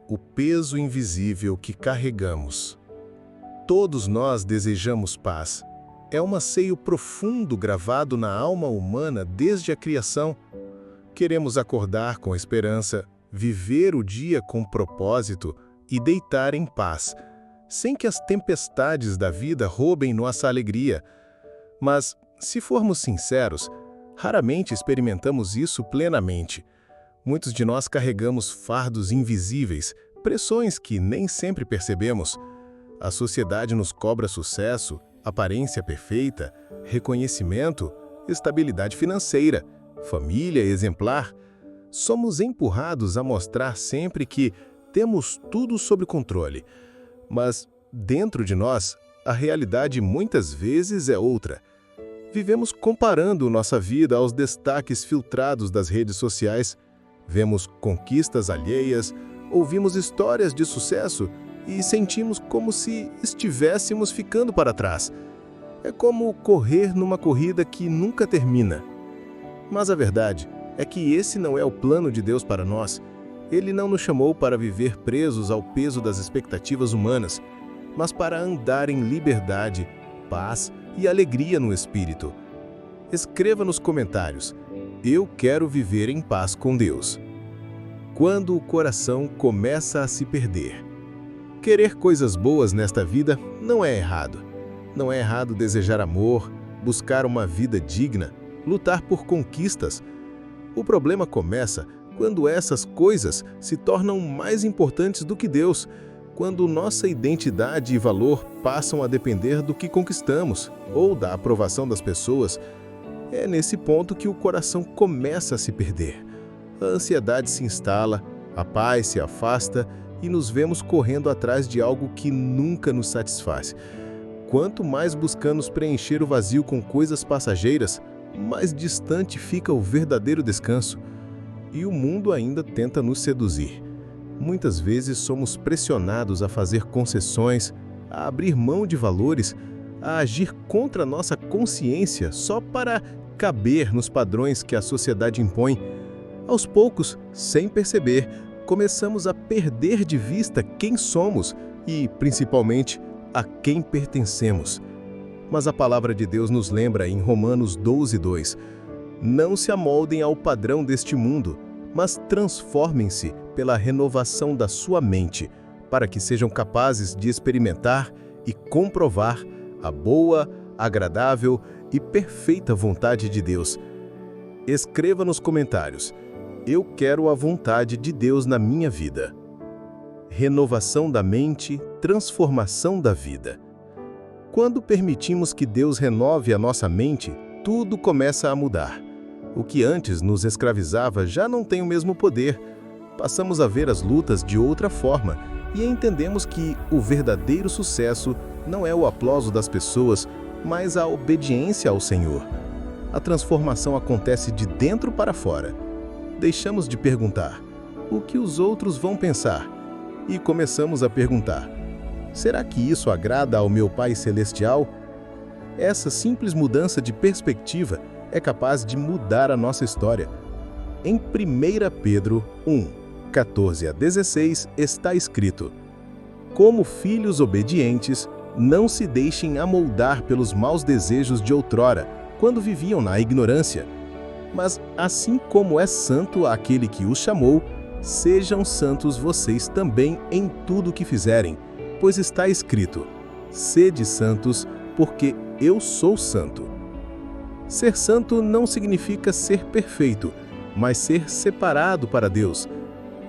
o peso invisível que carregamos. Todos nós desejamos paz. É um anseio profundo gravado na alma humana desde a criação. Queremos acordar com esperança, viver o dia com propósito e deitar em paz, sem que as tempestades da vida roubem nossa alegria. Mas, se formos sinceros, raramente experimentamos isso plenamente. Muitos de nós carregamos fardos invisíveis, pressões que nem sempre percebemos. A sociedade nos cobra sucesso, aparência perfeita, reconhecimento, estabilidade financeira, família exemplar. Somos empurrados a mostrar sempre que temos tudo sob controle. Mas, dentro de nós, a realidade muitas vezes é outra. Vivemos comparando nossa vida aos destaques filtrados das redes sociais. Vemos conquistas alheias, ouvimos histórias de sucesso e sentimos como se estivéssemos ficando para trás. É como correr numa corrida que nunca termina. Mas a verdade é que esse não é o plano de Deus para nós. Ele não nos chamou para viver presos ao peso das expectativas humanas, mas para andar em liberdade, paz e alegria no Espírito. Escreva nos comentários: eu quero viver em paz com Deus. Quando o coração começa a se perder. Querer coisas boas nesta vida não é errado. Não é errado desejar amor, buscar uma vida digna, lutar por conquistas. O problema começa quando essas coisas se tornam mais importantes do que Deus, quando nossa identidade e valor passam a depender do que conquistamos ou da aprovação das pessoas. É nesse ponto que o coração começa a se perder. A ansiedade se instala, a paz se afasta e nos vemos correndo atrás de algo que nunca nos satisfaz. Quanto mais buscamos preencher o vazio com coisas passageiras, mais distante fica o verdadeiro descanso. E o mundo ainda tenta nos seduzir. Muitas vezes somos pressionados a fazer concessões, a abrir mão de valores, a agir contra nossa consciência só para caber nos padrões que a sociedade impõe. Aos poucos, sem perceber, começamos a perder de vista quem somos e, principalmente, a quem pertencemos. Mas a palavra de Deus nos lembra em Romanos 12:2: não se amoldem ao padrão deste mundo, mas transformem-se pela renovação da sua mente, para que sejam capazes de experimentar e comprovar a boa, agradável e perfeita vontade de Deus. Escreva nos comentários: eu quero a vontade de Deus na minha vida. Renovação da mente, transformação da vida. Quando permitimos que Deus renove a nossa mente, tudo começa a mudar. O que antes nos escravizava já não tem o mesmo poder. Passamos a ver as lutas de outra forma e entendemos que o verdadeiro sucesso não é o aplauso das pessoas, mas a obediência ao Senhor. A transformação acontece de dentro para fora. Deixamos de perguntar: o que os outros vão pensar? E começamos a perguntar: será que isso agrada ao meu Pai Celestial? Essa simples mudança de perspectiva é capaz de mudar a nossa história. Em 1 Pedro 1, 14 a 16 está escrito: como filhos obedientes, não se deixem amoldar pelos maus desejos de outrora, quando viviam na ignorância. Mas assim como é santo aquele que os chamou, sejam santos vocês também em tudo o que fizerem, pois está escrito: sede santos, porque eu sou santo. Ser santo não significa ser perfeito, mas ser separado para Deus.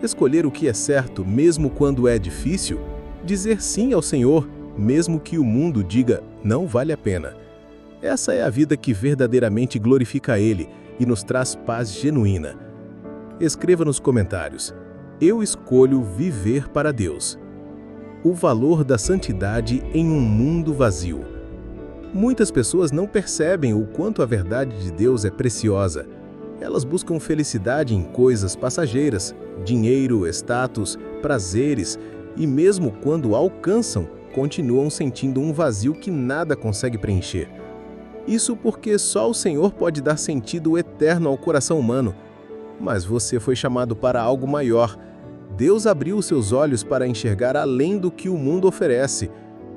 Escolher o que é certo, mesmo quando é difícil. Dizer sim ao Senhor, mesmo que o mundo diga não vale a pena. Essa é a vida que verdadeiramente glorifica a Ele e nos traz paz genuína. Escreva nos comentários: eu escolho viver para Deus. O valor da santidade em um mundo vazio. Muitas pessoas não percebem o quanto a verdade de Deus é preciosa. Elas buscam felicidade em coisas passageiras, dinheiro, status, prazeres, e mesmo quando alcançam, continuam sentindo um vazio que nada consegue preencher. Isso porque só o Senhor pode dar sentido eterno ao coração humano. Mas você foi chamado para algo maior. Deus abriu os seus olhos para enxergar além do que o mundo oferece.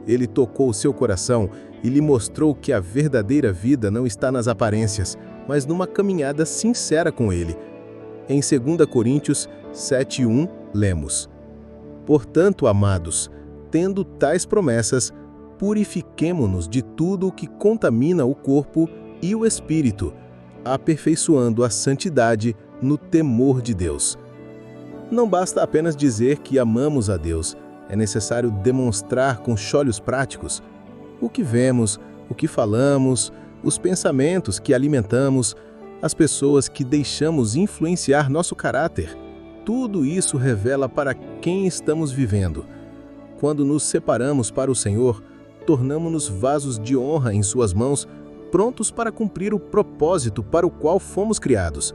Ele tocou o seu coração e lhe mostrou que a verdadeira vida não está nas aparências, mas numa caminhada sincera com Ele. Em 2 Coríntios 7:1, lemos: Portanto, amados, tendo tais promessas, purifiquemo-nos de tudo o que contamina o corpo e o espírito, aperfeiçoando a santidade no temor de Deus. Não basta apenas dizer que amamos a Deus, é necessário demonstrar com cholhos práticos o que vemos, o que falamos, os pensamentos que alimentamos, as pessoas que deixamos influenciar nosso caráter. Tudo isso revela para quem estamos vivendo. Quando nos separamos para o Senhor, tornamo-nos vasos de honra em suas mãos, prontos para cumprir o propósito para o qual fomos criados.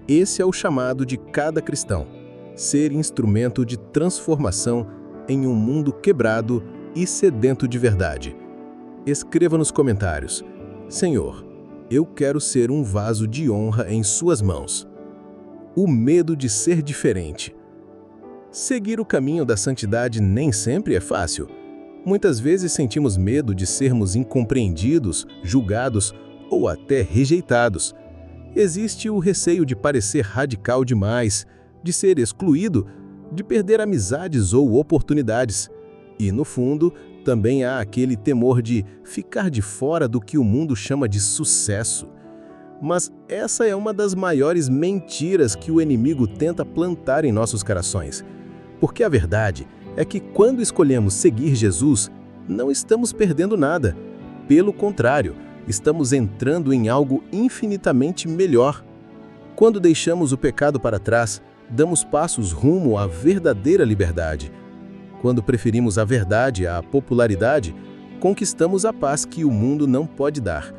Esse é o chamado de cada cristão: ser instrumento de transformação em um mundo quebrado e sedento de verdade. Escreva nos comentários: Senhor, eu quero ser um vaso de honra em suas mãos. O medo de ser diferente. Seguir o caminho da santidade nem sempre é fácil. Muitas vezes sentimos medo de sermos incompreendidos, julgados ou até rejeitados. Existe o receio de parecer radical demais, de ser excluído, de perder amizades ou oportunidades. E, no fundo, também há aquele temor de ficar de fora do que o mundo chama de sucesso. Mas essa é uma das maiores mentiras que o inimigo tenta plantar em nossos corações. Porque a verdade é que quando escolhemos seguir Jesus, não estamos perdendo nada. Pelo contrário, estamos entrando em algo infinitamente melhor. Quando deixamos o pecado para trás, damos passos rumo à verdadeira liberdade. Quando preferimos a verdade à popularidade, conquistamos a paz que o mundo não pode dar.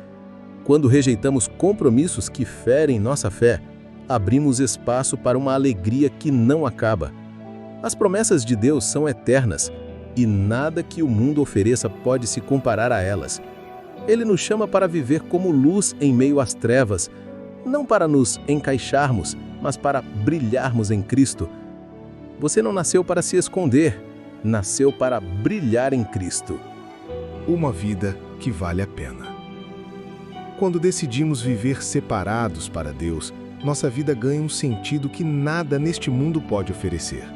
Quando rejeitamos compromissos que ferem nossa fé, abrimos espaço para uma alegria que não acaba. As promessas de Deus são eternas e nada que o mundo ofereça pode se comparar a elas. Ele nos chama para viver como luz em meio às trevas, não para nos encaixarmos, mas para brilharmos em Cristo. Você não nasceu para se esconder, nasceu para brilhar em Cristo. Uma vida que vale a pena. Quando decidimos viver separados para Deus, nossa vida ganha um sentido que nada neste mundo pode oferecer.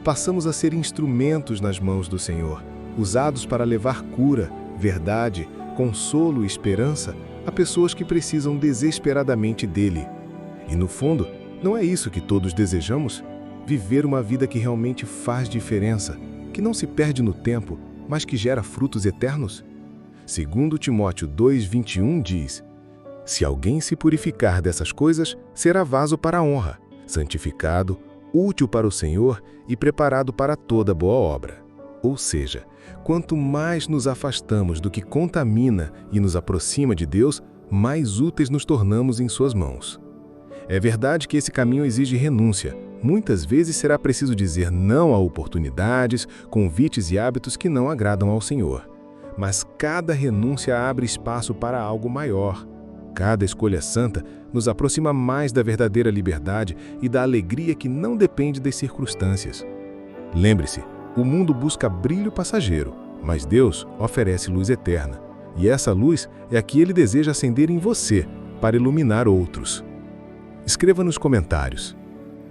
Passamos a ser instrumentos nas mãos do Senhor, usados para levar cura, verdade, consolo e esperança a pessoas que precisam desesperadamente dele. E no fundo, não é isso que todos desejamos? Viver uma vida que realmente faz diferença, que não se perde no tempo, mas que gera frutos eternos? 2 Timóteo 2:21 diz: Se alguém se purificar dessas coisas, será vaso para a honra, santificado, útil para o Senhor e preparado para toda boa obra. Ou seja, quanto mais nos afastamos do que contamina e nos aproxima de Deus, mais úteis nos tornamos em suas mãos. É verdade que esse caminho exige renúncia. Muitas vezes será preciso dizer não a oportunidades, convites e hábitos que não agradam ao Senhor. Mas cada renúncia abre espaço para algo maior. Cada escolha santa nos aproxima mais da verdadeira liberdade e da alegria que não depende das circunstâncias. Lembre-se, o mundo busca brilho passageiro, mas Deus oferece luz eterna. E essa luz é a que Ele deseja acender em você, para iluminar outros. Escreva nos comentários: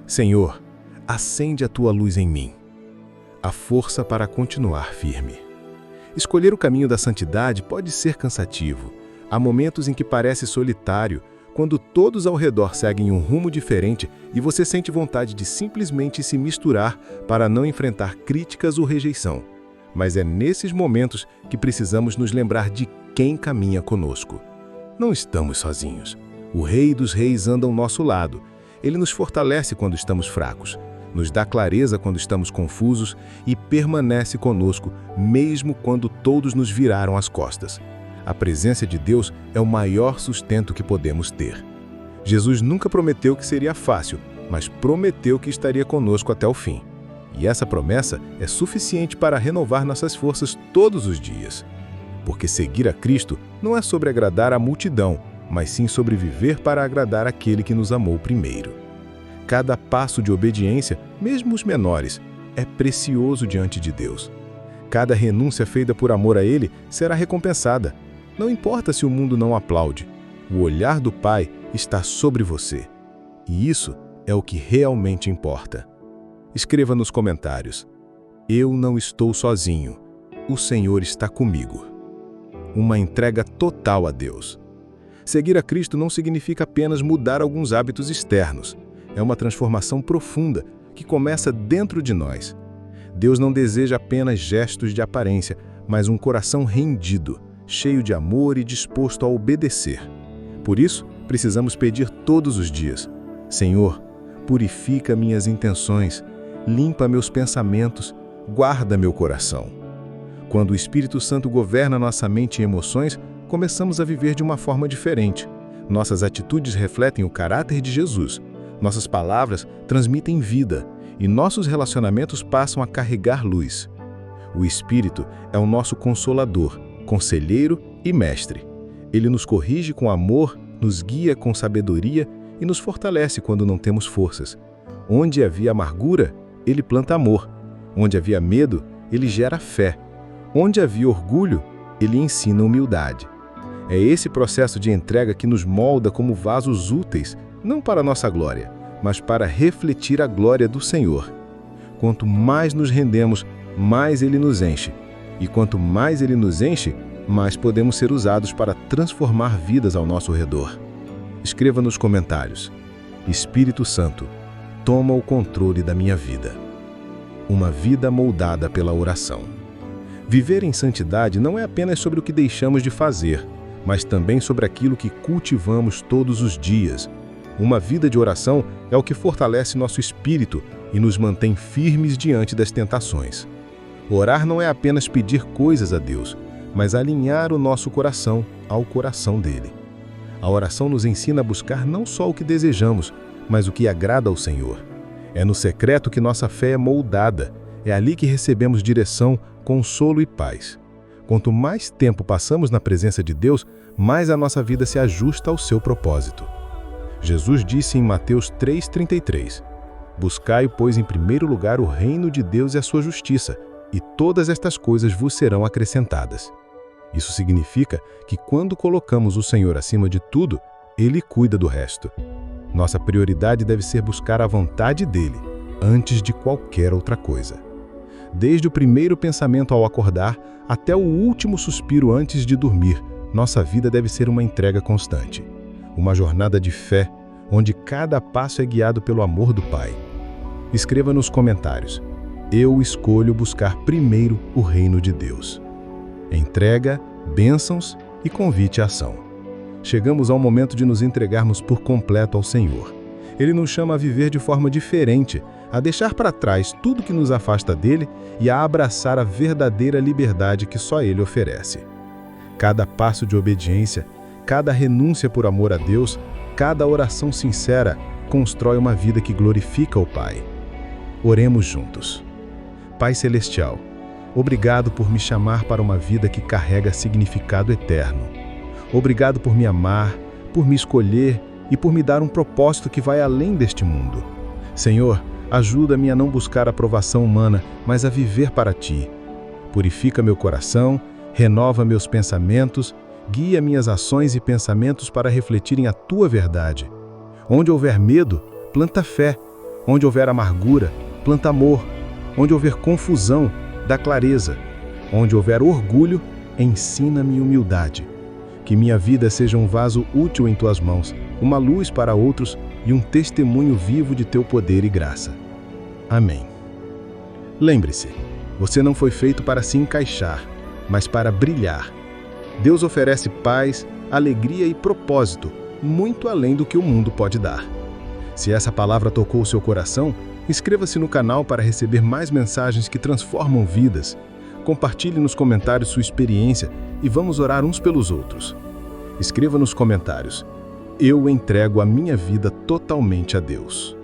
Senhor, acende a Tua luz em mim. A força para continuar firme. Escolher o caminho da santidade pode ser cansativo. Há momentos em que parece solitário, quando todos ao redor seguem um rumo diferente e você sente vontade de simplesmente se misturar para não enfrentar críticas ou rejeição. Mas é nesses momentos que precisamos nos lembrar de quem caminha conosco. Não estamos sozinhos. O Rei dos Reis anda ao nosso lado. Ele nos fortalece quando estamos fracos, nos dá clareza quando estamos confusos e permanece conosco, mesmo quando todos nos viraram as costas. A presença de Deus é o maior sustento que podemos ter. Jesus nunca prometeu que seria fácil, mas prometeu que estaria conosco até o fim. E essa promessa é suficiente para renovar nossas forças todos os dias. Porque seguir a Cristo não é sobre agradar a multidão, mas sim sobre viver para agradar aquele que nos amou primeiro. Cada passo de obediência, mesmo os menores, é precioso diante de Deus. Cada renúncia feita por amor a Ele será recompensada. Não importa se o mundo não aplaude, o olhar do Pai está sobre você. E isso é o que realmente importa. Escreva nos comentários: eu não estou sozinho, o Senhor está comigo. Uma entrega total a Deus. Seguir a Cristo não significa apenas mudar alguns hábitos externos. É uma transformação profunda que começa dentro de nós. Deus não deseja apenas gestos de aparência, mas um coração rendido, cheio de amor e disposto a obedecer. Por isso, precisamos pedir todos os dias: Senhor, purifica minhas intenções, limpa meus pensamentos, guarda meu coração. Quando o Espírito Santo governa nossa mente e emoções, começamos a viver de uma forma diferente. Nossas atitudes refletem o caráter de Jesus, nossas palavras transmitem vida e nossos relacionamentos passam a carregar luz. O Espírito é o nosso consolador, conselheiro e mestre. Ele nos corrige com amor, nos guia com sabedoria e nos fortalece quando não temos forças. Onde havia amargura, ele planta amor. Onde havia medo, ele gera fé. Onde havia orgulho, ele ensina humildade. É esse processo de entrega que nos molda como vasos úteis, não para nossa glória, mas para refletir a glória do Senhor. Quanto mais nos rendemos, mais Ele nos enche. E quanto mais Ele nos enche, mais podemos ser usados para transformar vidas ao nosso redor. Escreva nos comentários: Espírito Santo, toma o controle da minha vida. Uma vida moldada pela oração. Viver em santidade não é apenas sobre o que deixamos de fazer, mas também sobre aquilo que cultivamos todos os dias. Uma vida de oração é o que fortalece nosso espírito e nos mantém firmes diante das tentações. Orar não é apenas pedir coisas a Deus, mas alinhar o nosso coração ao coração dele. A oração nos ensina a buscar não só o que desejamos, mas o que agrada ao Senhor. É no secreto que nossa fé é moldada, é ali que recebemos direção, consolo e paz. Quanto mais tempo passamos na presença de Deus, mais a nossa vida se ajusta ao seu propósito. Jesus disse em Mateus 3,33: Buscai, pois, em primeiro lugar o reino de Deus e a sua justiça, e todas estas coisas vos serão acrescentadas. Isso significa que quando colocamos o Senhor acima de tudo, Ele cuida do resto. Nossa prioridade deve ser buscar a vontade dEle, antes de qualquer outra coisa. Desde o primeiro pensamento ao acordar, até o último suspiro antes de dormir, nossa vida deve ser uma entrega constante. Uma jornada de fé, onde cada passo é guiado pelo amor do Pai. Escreva nos comentários: eu escolho buscar primeiro o reino de Deus. Entrega, bênçãos e convite à ação. Chegamos ao momento de nos entregarmos por completo ao Senhor. Ele nos chama a viver de forma diferente, a deixar para trás tudo que nos afasta dele e a abraçar a verdadeira liberdade que só ele oferece. Cada passo de obediência, cada renúncia por amor a Deus, cada oração sincera constrói uma vida que glorifica o Pai. Oremos juntos. Pai Celestial, obrigado por me chamar para uma vida que carrega significado eterno. Obrigado por me amar, por me escolher e por me dar um propósito que vai além deste mundo. Senhor, ajuda-me a não buscar aprovação humana, mas a viver para Ti. Purifica meu coração, renova meus pensamentos, guia minhas ações e pensamentos para refletirem a Tua verdade. Onde houver medo, planta fé. Onde houver amargura, planta amor. Onde houver confusão, dá clareza. Onde houver orgulho, ensina-me humildade. Que minha vida seja um vaso útil em Tuas mãos, uma luz para outros e um testemunho vivo de Teu poder e graça. Amém. Lembre-se, você não foi feito para se encaixar, mas para brilhar. Deus oferece paz, alegria e propósito, muito além do que o mundo pode dar. Se essa palavra tocou o seu coração, inscreva-se no canal para receber mais mensagens que transformam vidas. Compartilhe nos comentários sua experiência e vamos orar uns pelos outros. Escreva nos comentários: eu entrego a minha vida totalmente a Deus.